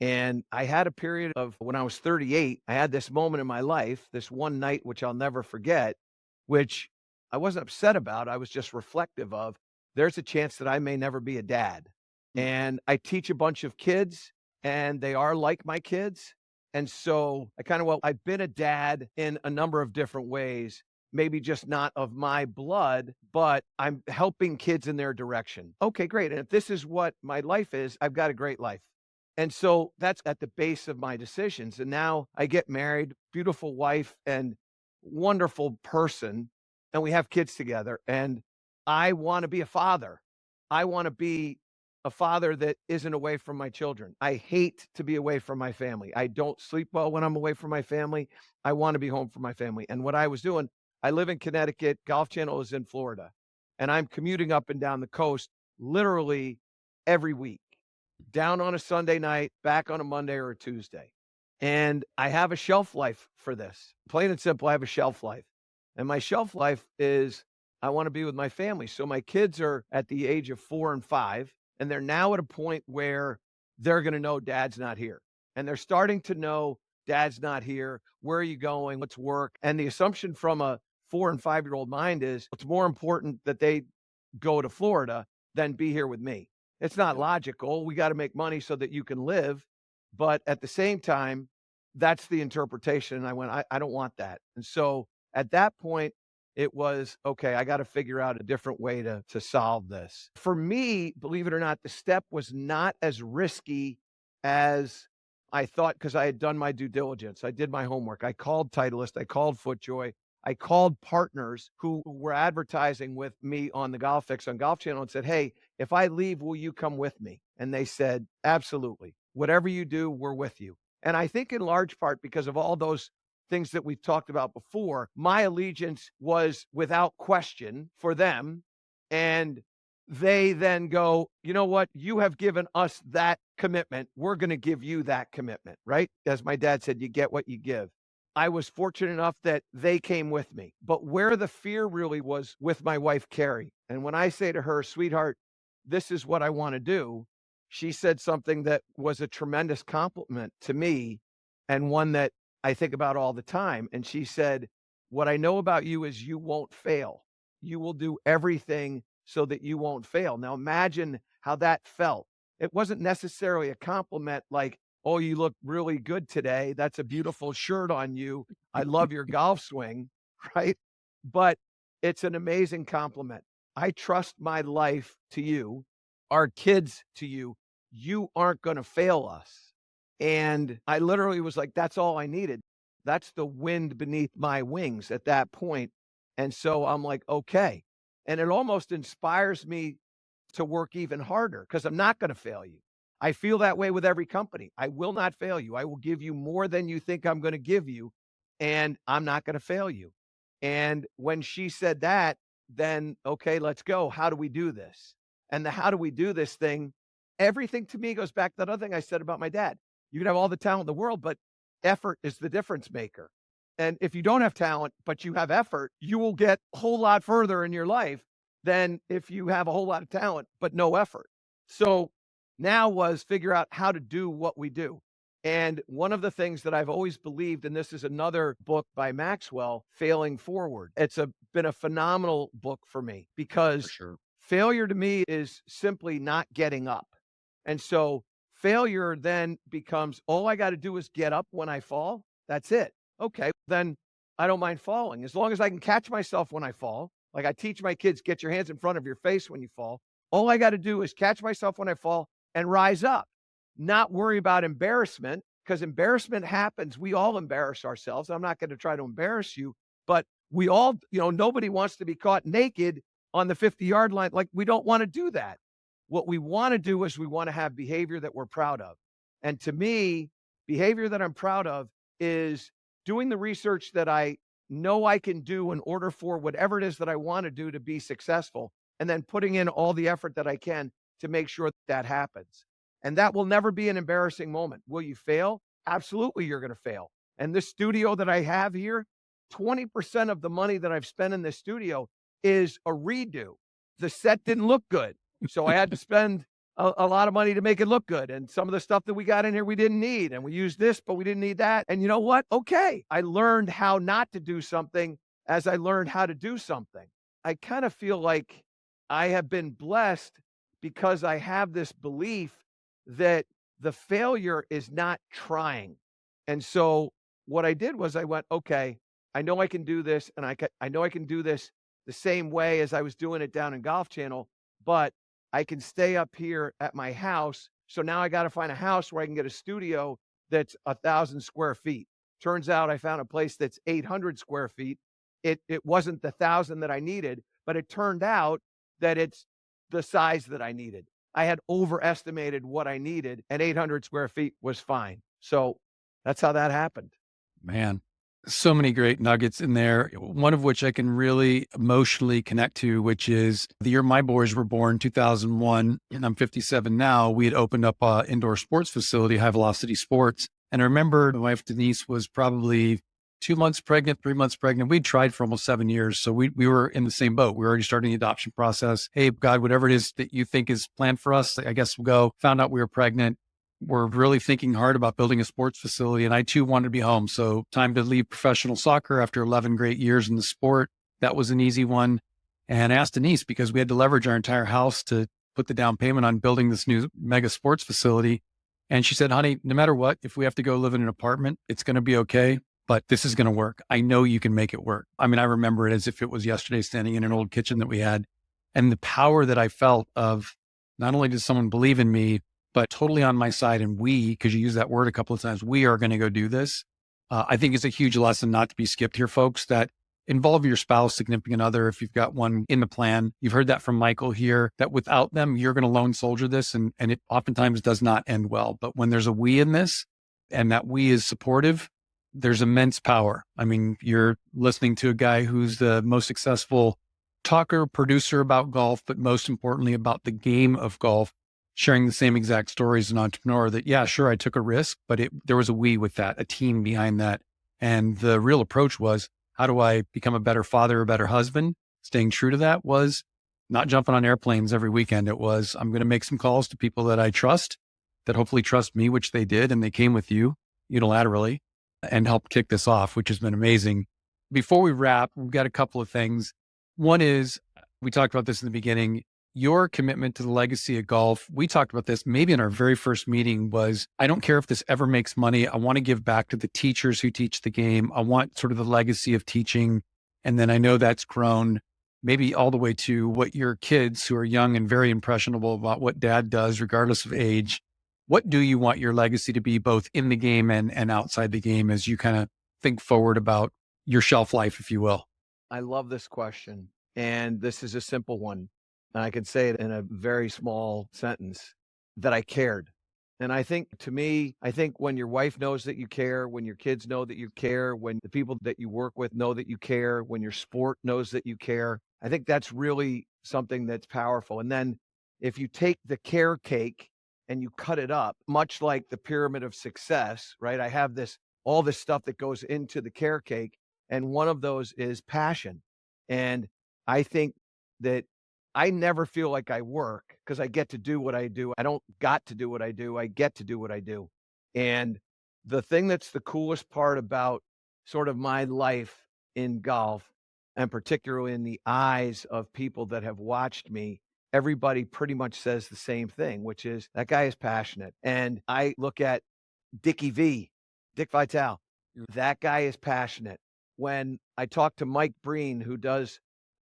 And I had a period of when I was 38, I had this moment in my life, this one night, which I'll never forget, which I wasn't upset about. I was just reflective of there's a chance that I may never be a dad. Mm. And I teach a bunch of kids, and they are like my kids. And so I kind of, well, I've been a dad in a number of different ways, maybe just not of my blood, but I'm helping kids in their direction. Okay, great. And if this is what my life is, I've got a great life. And so that's at the base of my decisions. And now I get married, beautiful wife and wonderful person, and we have kids together. And I want to be a father. I want to be a father that isn't away from my children. I hate to be away from my family. I don't sleep well when I'm away from my family. I want to be home for my family. And what I was doing, I live in Connecticut, Golf Channel is in Florida, and I'm commuting up and down the coast literally every week, down on a Sunday night, back on a Monday or a Tuesday. And I have a shelf life for this. Plain and simple, I have a shelf life. And my shelf life is I want to be with my family. So my kids are at the age of 4 and 5, and they're now at a point where they're going to know dad's not here. And they're starting to know dad's not here. Where are you going? What's work? And the assumption from a 4 and 5-year-old mind is it's more important that they go to Florida than be here with me. It's not Yep. logical. We got to make money so that you can live. But at the same time, that's the interpretation. And I went, I don't want that. And so at that point, it was okay, I got to figure out a different way to solve this. For me, believe it or not, the step was not as risky as I thought because I had done my due diligence. I did my homework. I called Titleist, I called FootJoy, I called partners who were advertising with me on the Golf Fix on Golf Channel and said, "Hey, if I leave, will you come with me?" And they said, "Absolutely. Whatever you do, we're with you." And I think in large part because of all those things that we've talked about before, my allegiance was without question for them. And they then go, you know what? You have given us that commitment. We're going to give you that commitment, right? As my dad said, you get what you give. I was fortunate enough that they came with me. But where the fear really was with my wife, Carrie. And when I say to her, sweetheart, this is what I want to do, she said something that was a tremendous compliment to me and one that I think about all the time. And she said, "What I know about you is you won't fail. You will do everything so that you won't fail." Now imagine how that felt. It wasn't necessarily a compliment like, "Oh, you look really good today. That's a beautiful shirt on you. I love your golf swing," right? But it's an amazing compliment. I trust my life to you, our kids to you. You aren't going to fail us. And I literally was like, that's all I needed. That's the wind beneath my wings at that point. And so I'm like, okay. And it almost inspires me to work even harder because I'm not going to fail you. I feel that way with every company. I will not fail you. I will give you more than you think I'm going to give you, and I'm not going to fail you. And when she said that, then okay, let's go. How do we do this? And the how do we do this thing, everything to me goes back to that other thing I said about my dad. You can have all the talent in the world, but effort is the difference maker. And if you don't have talent, but you have effort, you will get a whole lot further in your life than if you have a whole lot of talent, but no effort. So now was figure out how to do what we do. And one of the things that I've always believed, and this is another book by Maxwell, Failing Forward. Been a phenomenal book for me For because sure. failure to me is simply not getting up. And so failure then becomes all I got to do is get up when I fall. That's it. Okay, then I don't mind falling as long as I can catch myself when I fall. Like I teach my kids, get your hands in front of your face when you fall. All I got to do is catch myself when I fall and rise up, not worry about embarrassment because embarrassment happens. We all embarrass ourselves. I'm not going to try to embarrass you, but we all, nobody wants to be caught naked on the 50-yard line. Like we don't want to do that. What we want to do is we want to have behavior that we're proud of. And to me, behavior that I'm proud of is doing the research that I know I can do in order for whatever it is that I want to do to be successful, and then putting in all the effort that I can to make sure that happens. And that will never be an embarrassing moment. Will you fail? Absolutely, you're going to fail. And this studio that I have here, 20% of the money that I've spent in this studio is a redo. The set didn't look good. So I had to spend a lot of money to make it look good. And some of the stuff that we got in here we didn't need. And we used this, but we didn't need that. And you know what? Okay. I learned how not to do something as I learned how to do something. I kind of feel like I have been blessed because I have this belief that the failure is not trying. And so what I did was I went, okay, I know I can do this, and I know I can do this the same way as I was doing it down in Golf Channel, but I can stay up here at my house. So now I got to find a house where I can get a studio that's 1,000 square feet. Turns out I found a place that's 800 square feet. It wasn't the 1,000 that I needed, but it turned out that it's the size that I needed. I had overestimated what I needed, and 800 square feet was fine. So that's how that happened. Man, so many great nuggets in there. One of which I can really emotionally connect to, which is the year my boys were born, 2001, and I'm 57 now. We had opened up a indoor sports facility, High Velocity Sports. And I remember my wife Denise was probably 2 months pregnant, 3 months pregnant. We'd tried for almost 7 years. So we were in the same boat. We were already starting the adoption process. Hey, God, whatever it is that you think is planned for us, I guess we'll go. Found out we were pregnant. We're really thinking hard about building a sports facility. And I too wanted to be home. So time to leave professional soccer after 11 great years in the sport. That was an easy one. And I asked Denise because we had to leverage our entire house to put the down payment on building this new mega sports facility. And she said, honey, no matter what, if we have to go live in an apartment, it's going to be okay, but this is going to work. I know you can make it work. I mean, I remember it as if it was yesterday, standing in an old kitchen that we had, and the power that I felt of not only did someone believe in me, but totally on my side. And we, because you use that word a couple of times, we are going to go do this. I think it's a huge lesson not to be skipped here, folks, that involve your spouse, significant other, if you've got one in the plan. You've heard that from Michael here, that without them, you're going to lone soldier this. And it oftentimes does not end well. But when there's a we in this and that we is supportive, there's immense power. I mean, you're listening to a guy who's the most successful talker, producer about golf, but most importantly about the game of golf, sharing the same exact story as an entrepreneur that, yeah, sure, I took a risk, but there was a we with that, a team behind that. And the real approach was, how do I become a better father, a better husband? Staying true to that was not jumping on airplanes every weekend. It was, I'm going to make some calls to people that I trust, that hopefully trust me, which they did. And they came with you unilaterally and helped kick this off, which has been amazing. Before we wrap, we've got a couple of things. One is, we talked about this in the beginning, your commitment to the legacy of golf. We talked about this maybe in our very first meeting was, I don't care if this ever makes money. I want to give back to the teachers who teach the game. I want sort of the legacy of teaching. And then I know that's grown maybe all the way to what your kids who are young and very impressionable about what dad does, regardless of age. What do you want your legacy to be both in the game and outside the game as you kind of think forward about your shelf life, if you will? I love this question. And this is a simple one. And I could say it in a very small sentence, that I cared. And I think, to me, I think when your wife knows that you care, when your kids know that you care, when the people that you work with know that you care, when your sport knows that you care, I think that's really something that's powerful. And then if you take the care cake and you cut it up, much like the pyramid of success, right? I have all this stuff that goes into the care cake, and one of those is passion. And I think that I never feel like I work because I get to do what I do. I don't got to do what I do. I get to do what I do. And the thing that's the coolest part about sort of my life in golf, and particularly in the eyes of people that have watched me, everybody pretty much says the same thing, which is that guy is passionate. And I look at Dickie V, Dick Vitale, that guy is passionate. When I talk to Mike Breen, who does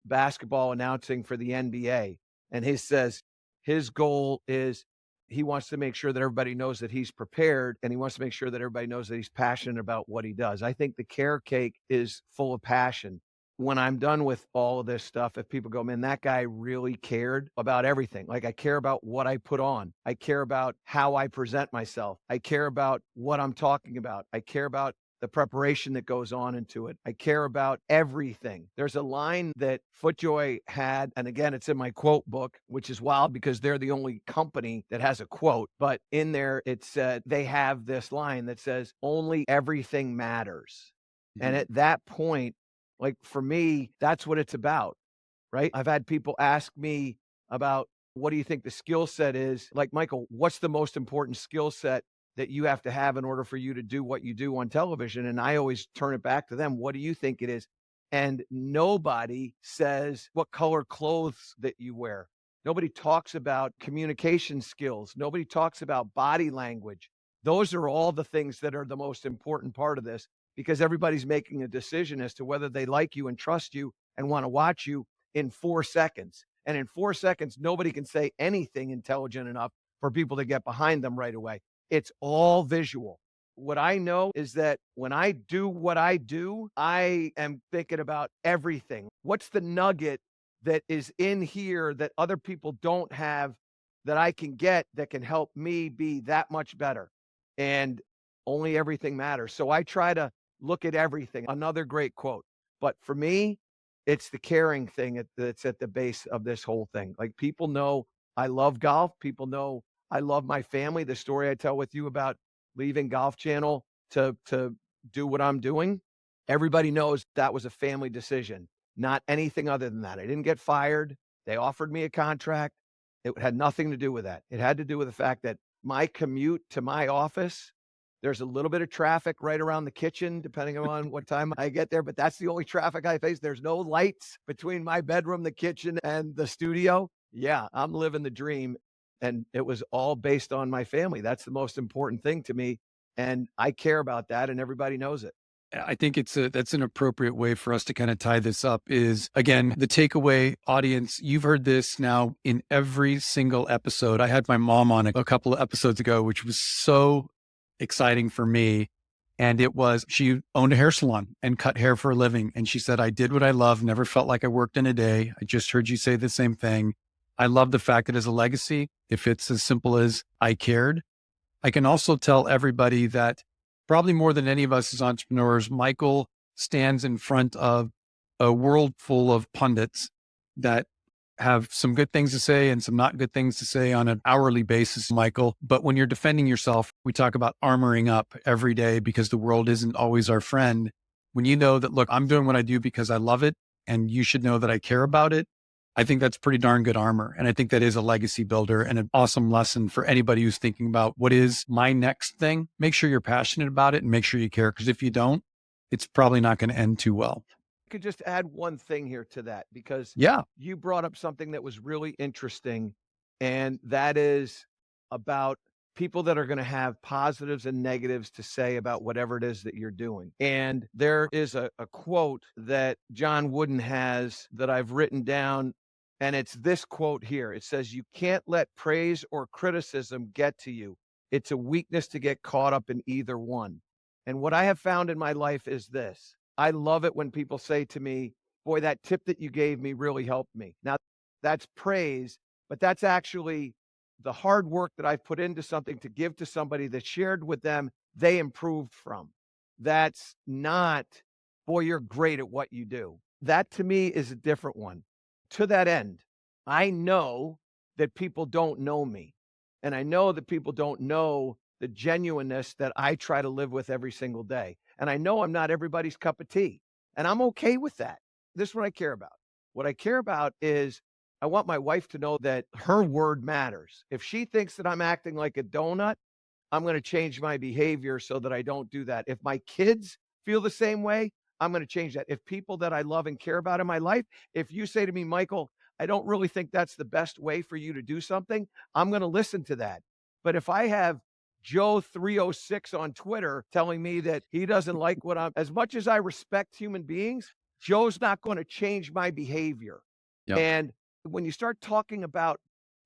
basketball announcing for the NBA, and he says his goal is he wants to make sure that everybody knows that he's prepared, and he wants to make sure that everybody knows that he's passionate about what he does. I think the care cake is full of passion. When I'm done with all of this stuff, if people go, man, that guy really cared about everything. Like, I care about what I put on. I care about how I present myself. I care about what I'm talking about. I care about the preparation that goes on into it. I care about everything. There's a line that FootJoy had, and again, it's in my quote book, which is wild because they're the only company that has a quote. But in there, it said they have this line that says, only everything matters. And at that point, like, for me, that's what it's about, right? I've had people ask me about What do you think the skill set is? Like, Michael, what's the most important skill set that you have to have in order for you to do what you do on television? And I always turn it back to them. What do you think it is? And nobody says what color clothes that you wear. Nobody talks about communication skills. Nobody talks about body language. Those are all the things that are the most important part of this, because everybody's making a decision as to whether they like you and trust you and want to watch you in 4 seconds. And in 4 seconds, nobody can say anything intelligent enough for people to get behind them right away. It's all visual. What I know is that when I do what I do, I am thinking about everything. What's the nugget that is in here that other people don't have, that I can get, that can help me be that much better? And only everything matters. So I try to look at everything. Another great quote. But for me, it's the caring thing that's at the base of this whole thing. Like, people know I love golf. People know I love my family. The story I tell with you about leaving Golf Channel to do what I'm doing, everybody knows that was a family decision, not anything other than that. I didn't get fired. They offered me a contract. It had nothing to do with that. It had to do with the fact that my commute to my office, there's a little bit of traffic right around the kitchen, depending on what time I get there, but that's the only traffic I face. There's no lights between my bedroom, the kitchen, and the studio. Yeah, I'm living the dream. And it was all based on my family. That's the most important thing to me. And I care about that, and everybody knows it. I think that's an appropriate way for us to kind of tie this up is, again, the takeaway audience. You've heard this now in every single episode. I had my mom on a couple of episodes ago, which was so exciting for me. And it was, she owned a hair salon and cut hair for a living. And she said, I did what I love, never felt like I worked in a day. I just heard you say the same thing. I love the fact that as a legacy, if it's as simple as I cared, I can also tell everybody that probably more than any of us as entrepreneurs, Michael stands in front of a world full of pundits that have some good things to say and some not good things to say on an hourly basis, Michael. But when you're defending yourself, we talk about armoring up every day because the world isn't always our friend. When you know that, look, I'm doing what I do because I love it, and you should know that I care about it, I think that's pretty darn good armor. And I think that is a legacy builder and an awesome lesson for anybody who's thinking about what is my next thing. Make sure you're passionate about it and make sure you care. Because if you don't, it's probably not going to end too well. I could just add one thing here to that, because Yeah. you brought up something that was really interesting, and that is about people that are going to have positives and negatives to say about whatever it is that you're doing. And there is a quote that John Wooden has that I've written down, and it's this quote here. It says, "You can't let praise or criticism get to you. It's a weakness to get caught up in either one." And what I have found in my life is this: I love it when people say to me, "Boy, that tip that you gave me really helped me." Now, that's praise, but that's actually the hard work that I've put into something to give to somebody that shared with them, they improved from. That's not, "Boy, you're great at what you do." That to me is a different one. To that end, I know that people don't know me, and I know that people don't know the genuineness that I try to live with every single day. And I know I'm not everybody's cup of tea, and I'm okay with that. This is what I care about. What I care about is I want my wife to know that her word matters. If she thinks that I'm acting like a donut, I'm going to change my behavior so that I don't do that. If my kids feel the same way, I'm going to change that. If people that I love and care about in my life, if you say to me, "Michael, I don't really think that's the best way for you to do something," I'm going to listen to that. But if I have Joe 306 on Twitter telling me that he doesn't like what I'm, as much as I respect human beings, Joe's not going to change my behavior. Yep. And when you start talking about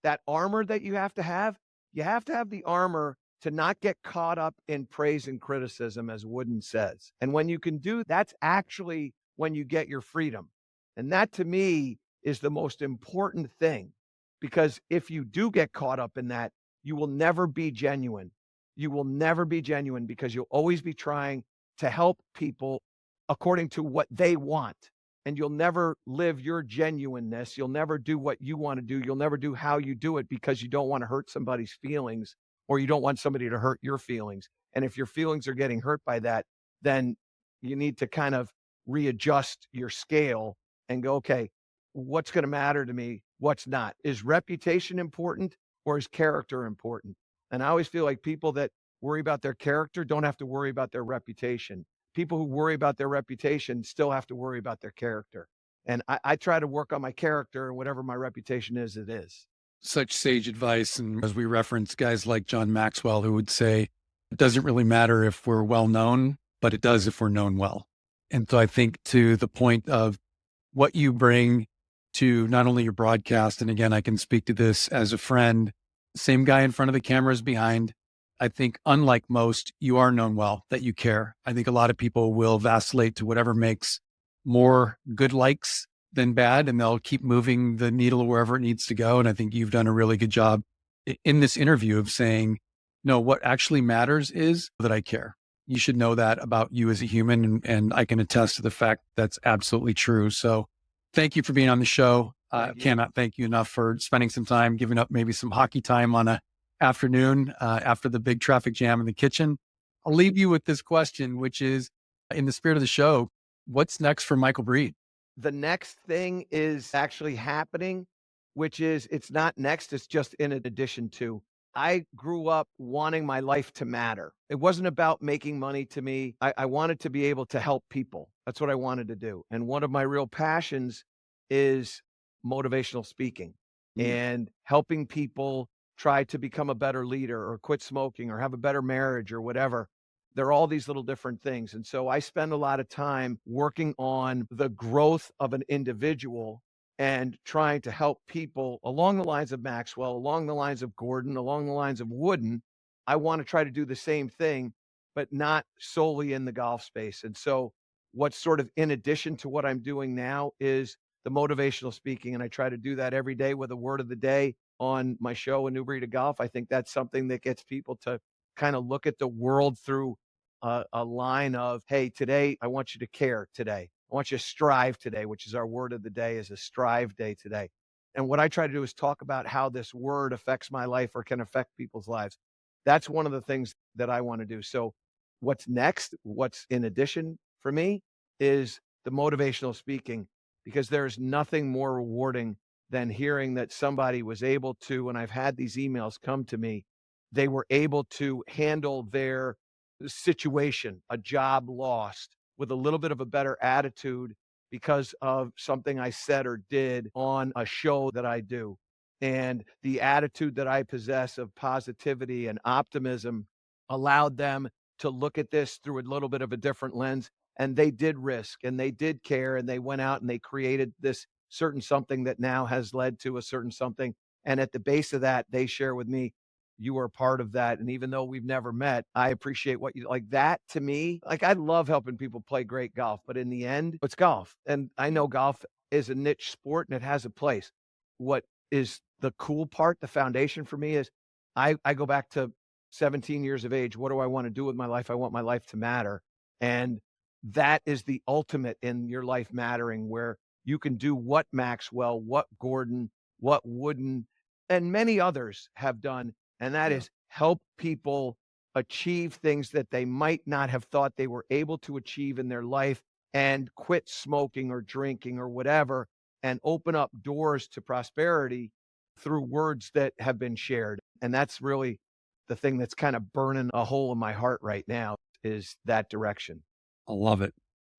that armor that you have to have the armor to not get caught up in praise and criticism, as Wooden says. And when you can do, that's actually when you get your freedom. And that to me is the most important thing, because if you do get caught up in that, you will never be genuine. You will never be genuine because you'll always be trying to help people according to what they want. And you'll never live your genuineness. You'll never do what you want to do. You'll never do how you do it because you don't want to hurt somebody's feelings, or you don't want somebody to hurt your feelings. And if your feelings are getting hurt by that, then you need to kind of readjust your scale and go, "Okay, what's going to matter to me, what's not. Is reputation important or is character important? And I always feel like people that worry about their character don't have to worry about their reputation. People who worry about their reputation still have to worry about their character. And I try to work on my character, and whatever my reputation is, it is. Such sage advice. And as we reference guys like John Maxwell, who would say, it doesn't really matter if we're well known, but it does if we're known well. And so I think to the point of what you bring to not only your broadcast, and again, I can speak to this as a friend, same guy in front of the cameras behind. I think unlike most, you are known well, that you care. I think a lot of people will vacillate to whatever makes more good likes than bad, and they'll keep moving the needle wherever it needs to go. And I think you've done a really good job in this interview of saying, no, what actually matters is that I care. You should know that about you as a human. And I can attest to the fact that's absolutely true. So thank you for being on the show. Cannot thank you enough for spending some time, giving up maybe some hockey time on a afternoon after the big traffic jam in the kitchen. I'll leave you with this question, which is in the spirit of the show, what's next for Michael Breed? The next thing is actually happening, which is it's not next, it's just in addition to. I grew up wanting my life to matter. It wasn't about making money to me. I wanted to be able to help people. That's what I wanted to do. And one of my real passions is motivational speaking and helping people try to become a better leader or quit smoking or have a better marriage or whatever. There are all these little different things. And so I spend a lot of time working on the growth of an individual and trying to help people along the lines of Maxwell, along the lines of Gordon, along the lines of Wooden. I want to try to do the same thing, but not solely in the golf space. And so what's sort of in addition to what I'm doing now is the motivational speaking. And I try to do that every day with a word of the day on my show, A New Breed of Golf. I think that's something that gets people to kind of look at the world through a line of, hey, today, I want you to care today. I want you to strive today, which is our word of the day, is a strive day today. And what I try to do is talk about how this word affects my life or can affect people's lives. That's one of the things that I want to do. So what's next, what's in addition for me is the motivational speaking, because there's nothing more rewarding than hearing that somebody was able to, and I've had these emails come to me, they were able to handle their situation, a job lost, with a little bit of a better attitude because of something I said or did on a show that I do. And the attitude that I possess of positivity and optimism allowed them to look at this through a little bit of a different lens. And they did risk and they did care and they went out and they created this certain something that now has led to a certain something. And at the base of that, they share with me, you are part of that. And even though we've never met, I appreciate what you like. That to me, like, I love helping people play great golf, but in the end, it's golf. And I know golf is a niche sport and it has a place. What is the cool part, the foundation for me is I go back to 17 years of age. What do I want to do with my life? I want my life to matter. And that is the ultimate in your life mattering, where you can do what Maxwell, what Gordon, what Wooden, and many others have done. And that is help people achieve things that they might not have thought they were able to achieve in their life and quit smoking or drinking or whatever, and open up doors to prosperity through words that have been shared. And that's really the thing that's kind of burning a hole in my heart right now, is that direction. I love it.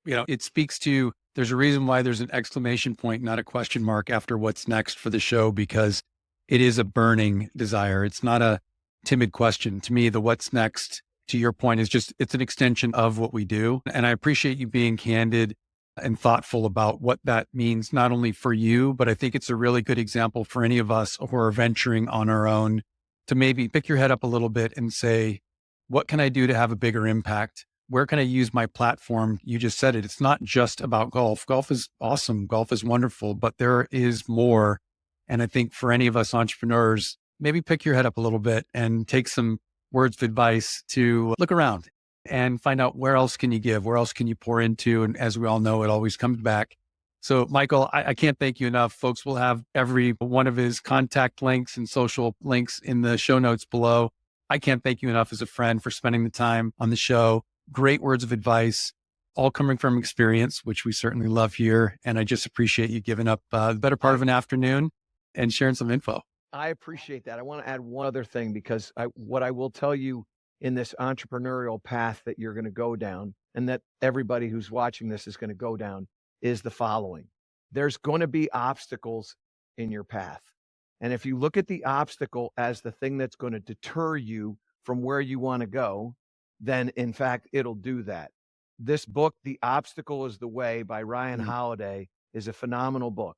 It speaks to, there's a reason why there's an exclamation point, not a question mark after what's next for the show, because it is a burning desire. It's not a timid question. To me, the what's next, to your point, is just, it's an extension of what we do. And I appreciate you being candid and thoughtful about what that means, not only for you, but I think it's a really good example for any of us who are venturing on our own to maybe pick your head up a little bit and say, what can I do to have a bigger impact? Where can I use my platform? You just said it. It's not just about golf. Golf is awesome. Golf is wonderful, but there is more. And I think for any of us entrepreneurs, maybe pick your head up a little bit and take some words of advice to look around and find out where else can you give, where else can you pour into? And as we all know, it always comes back. So Michael, I can't thank you enough. Folks will have every one of his contact links and social links in the show notes below. I can't thank you enough as a friend for spending the time on the show. Great words of advice. all coming from experience, which we certainly love here. And I just appreciate you giving up the better part of an afternoon and sharing some info. I appreciate that. I want to add one other thing because what I will tell you in this entrepreneurial path that you're going to go down and that everybody who's watching this is going to go down is the following. There's going to be obstacles in your path. And if you look at the obstacle as the thing that's going to deter you from where you want to go, then in fact, it'll do that. This book, The Obstacle is the Way by Ryan Holiday, is a phenomenal book.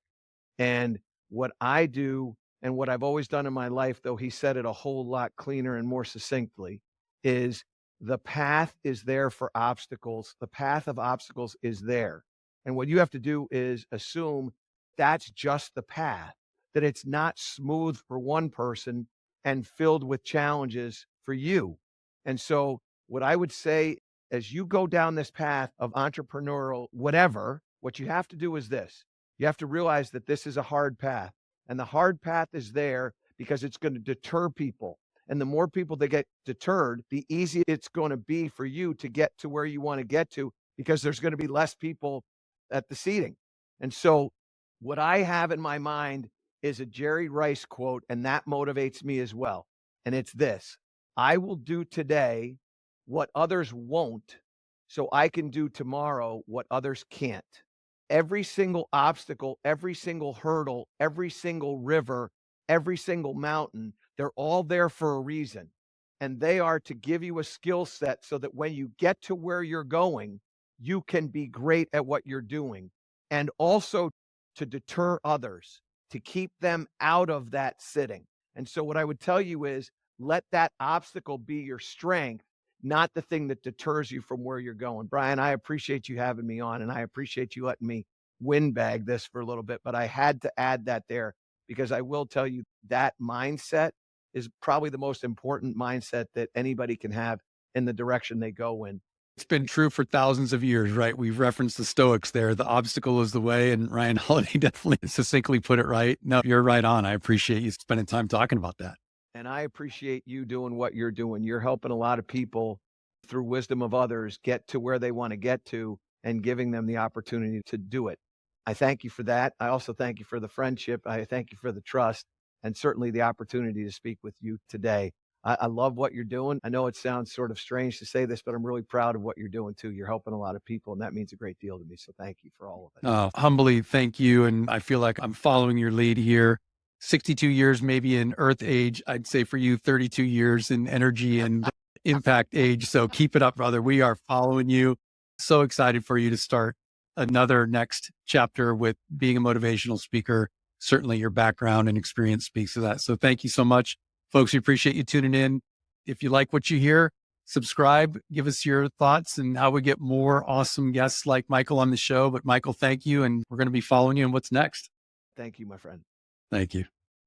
And what I do and what I've always done in my life, though he said it a whole lot cleaner and more succinctly, is the path is there for obstacles. The path of obstacles is there. And what you have to do is assume that's just the path, that it's not smooth for one person and filled with challenges for you. And so what I would say as you go down this path of entrepreneurial, whatever, what you have to do is this. You have to realize that this is a hard path. And the hard path is there because it's going to deter people. And the more people that get deterred, the easier it's going to be for you to get to where you want to get to because there's going to be less people at the seating. And so what I have in my mind is a Jerry Rice quote, and that motivates me as well. And it's this: I will do today what others won't so I can do tomorrow what others can't. Every single obstacle, every single hurdle, every single river, every single mountain, they're all there for a reason. And they are to give you a skill set so that when you get to where you're going, you can be great at what you're doing. And also to deter others, to keep them out of that sitting. And so what I would tell you is let that obstacle be your strength, not the thing that deters you from where you're going. Brian, I appreciate you having me on, and I appreciate you letting me windbag this for a little bit, but I had to add that there because I will tell you that mindset is probably the most important mindset that anybody can have in the direction they go in. It's been true for thousands of years, right? We've referenced the Stoics there. The obstacle is the way. And Ryan Holiday definitely succinctly put it right. No, you're right on. I appreciate you spending time talking about that. And I appreciate you doing what you're doing. You're helping a lot of people through wisdom of others get to where they want to get to and giving them the opportunity to do it. I thank you for that. I also thank you for the friendship. I thank you for the trust and certainly the opportunity to speak with you today. I love what you're doing. I know it sounds sort of strange to say this, but I'm really proud of what you're doing too. You're helping a lot of people, and that means a great deal to me. So thank you for all of it. Humbly, thank you. And I feel like I'm following your lead here. 62 years, maybe in earth age. I'd say for you, 32 years in energy and impact age. So keep it up, brother. We are following you. So excited for you to start another next chapter with being a motivational speaker. Certainly your background and experience speaks to that. So thank you so much. Folks, we appreciate you tuning in. If you like what you hear, subscribe, give us your thoughts and how we get more awesome guests like Michael on the show. But Michael, thank you. And we're going to be following you in what's next. Thank you, my friend. Thank you.